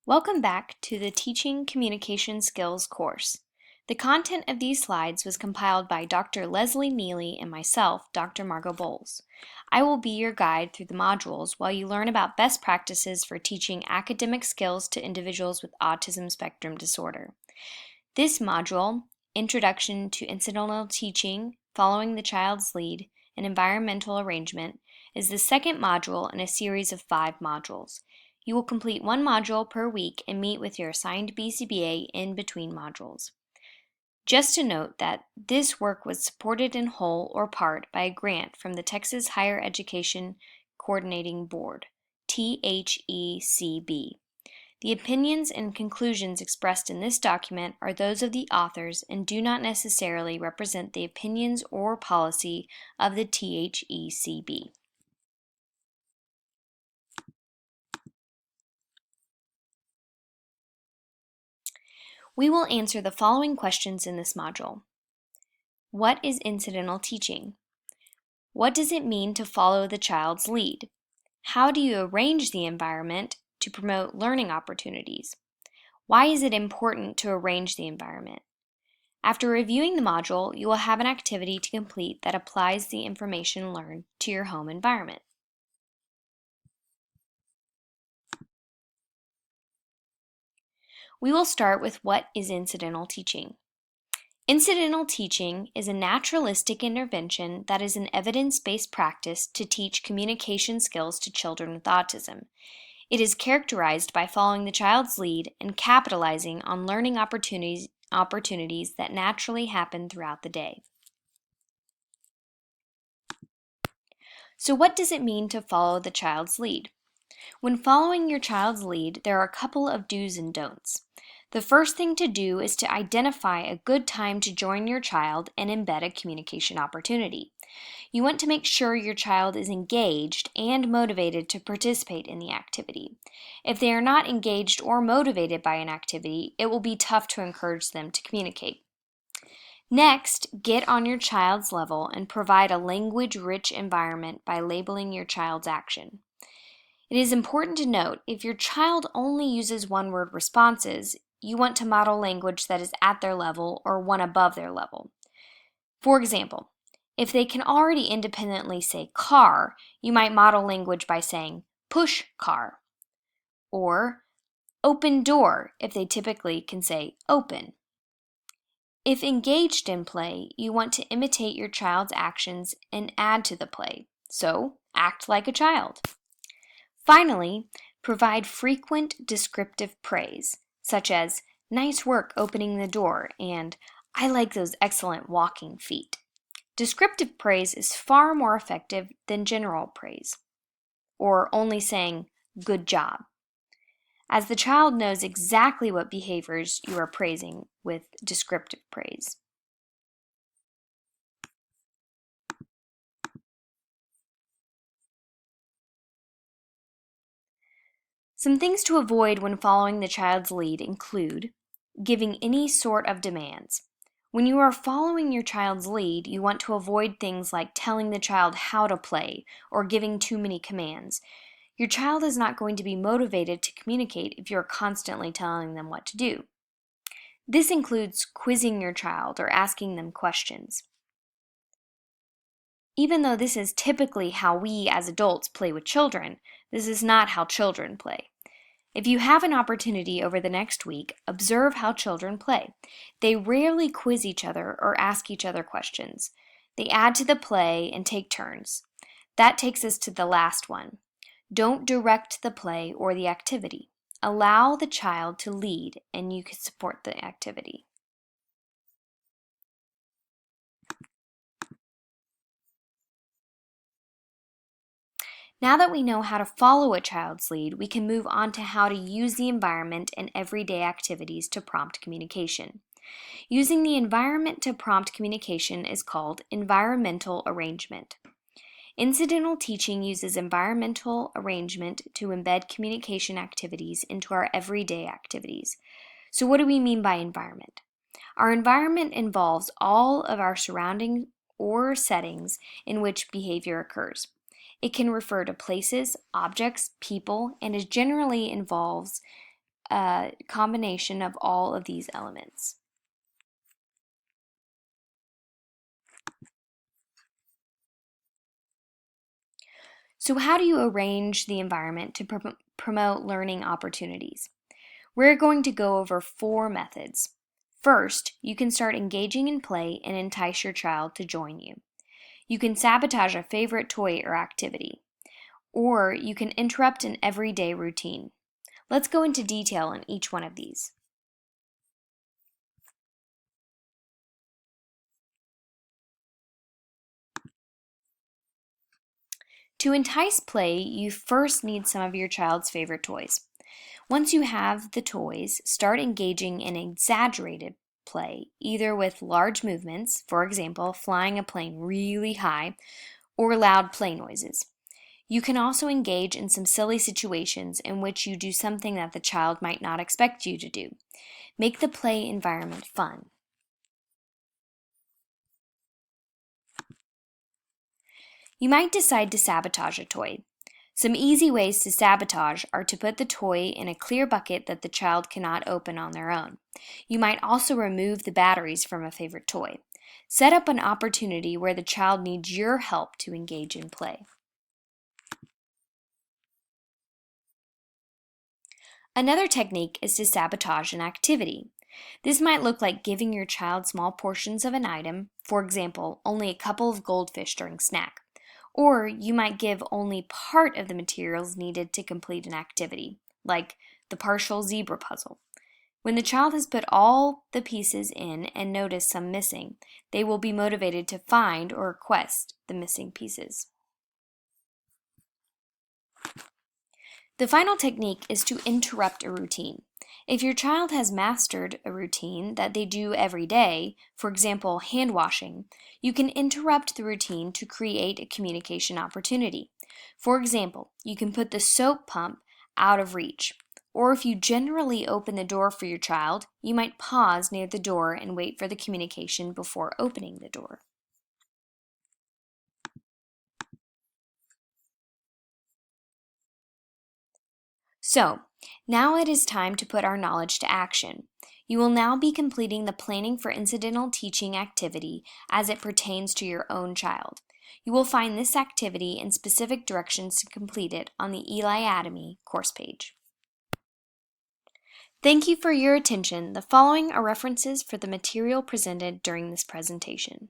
Welcome back to the Teaching Communication Skills course. The content of these slides was compiled by Dr. Leslie Neely and myself, Dr. Margot Bowles. I will be your guide through the modules while you learn about best practices for teaching academic skills to individuals with autism spectrum disorder. This module, Introduction to Incidental Teaching, Following the Child's Lead, and Environmental Arrangement, is the second module in a series of 5 modules. You will complete 1 module per week and meet with your assigned BCBA in between modules. Just to note that this work was supported in whole or part by a grant from the Texas Higher Education Coordinating Board, THECB. The opinions and conclusions expressed in this document are those of the authors and do not necessarily represent the opinions or policy of the THECB. We will answer the following questions in this module. What is incidental teaching? What does it mean to follow the child's lead? How do you arrange the environment to promote learning opportunities? Why is it important to arrange the environment? After reviewing the module, you will have an activity to complete that applies the information learned to your home environment. We will start with what is incidental teaching. Incidental teaching is a naturalistic intervention that is an evidence-based practice to teach communication skills to children with autism. It is characterized by following the child's lead and capitalizing on learning opportunities that naturally happen throughout the day. So what does it mean to follow the child's lead? When following your child's lead, there are a couple of do's and don'ts. The first thing to do is to identify a good time to join your child and embed a communication opportunity. You want to make sure your child is engaged and motivated to participate in the activity. If they are not engaged or motivated by an activity, it will be tough to encourage them to communicate. Next, get on your child's level and provide a language-rich environment by labeling your child's action. It is important to note, if your child only uses one-word responses, you want to model language that is at their level or one above their level. For example, if they can already independently say car, you might model language by saying push car, or open door if they typically can say open. If engaged in play, you want to imitate your child's actions and add to the play, so act like a child. Finally, provide frequent descriptive praise, such as, "Nice work opening the door," and "I like those excellent walking feet." Descriptive praise is far more effective than general praise, or only saying, "Good job," as the child knows exactly what behaviors you are praising with descriptive praise. Some things to avoid when following the child's lead include giving any sort of demands. When you are following your child's lead, you want to avoid things like telling the child how to play or giving too many commands. Your child is not going to be motivated to communicate if you are constantly telling them what to do. This includes quizzing your child or asking them questions. Even though this is typically how we as adults play with children, this is not how children play. If you have an opportunity over the next week, observe how children play. They rarely quiz each other or ask each other questions. They add to the play and take turns. That takes us to the last one. Don't direct the play or the activity. Allow the child to lead and you can support the activity. Now that we know how to follow a child's lead, we can move on to how to use the environment and everyday activities to prompt communication. Using the environment to prompt communication is called environmental arrangement. Incidental teaching uses environmental arrangement to embed communication activities into our everyday activities. So what do we mean by environment? Our environment involves all of our surroundings or settings in which behavior occurs. It can refer to places, objects, people, and it generally involves a combination of all of these elements. So how do you arrange the environment to promote learning opportunities? We're going to go over 4 methods. First, you can start engaging in play and entice your child to join you. You can sabotage a favorite toy or activity, or you can interrupt an everyday routine. Let's go into detail on each one of these. To entice play, you first need some of your child's favorite toys. Once you have the toys, start engaging in exaggerated play, either with large movements, for example, flying a plane really high, or loud play noises. You can also engage in some silly situations in which you do something that the child might not expect you to do. Make the play environment fun. You might decide to sabotage a toy. Some easy ways to sabotage are to put the toy in a clear bucket that the child cannot open on their own. You might also remove the batteries from a favorite toy. Set up an opportunity where the child needs your help to engage in play. Another technique is to sabotage an activity. This might look like giving your child small portions of an item, for example, only a couple of goldfish during snack. Or you might give only part of the materials needed to complete an activity, like the partial zebra puzzle. When the child has put all the pieces in and notice some missing, they will be motivated to find or request the missing pieces. The final technique is to interrupt a routine. If your child has mastered a routine that they do every day, for example, hand washing, you can interrupt the routine to create a communication opportunity. For example, you can put the soap pump out of reach. Or if you generally open the door for your child, you might pause near the door and wait for the communication before opening the door. So, now it is time to put our knowledge to action. You will now be completing the planning for incidental teaching activity as it pertains to your own child. You will find this activity and specific directions to complete it on the Eli Academy course page. Thank you for your attention. The following are references for the material presented during this presentation.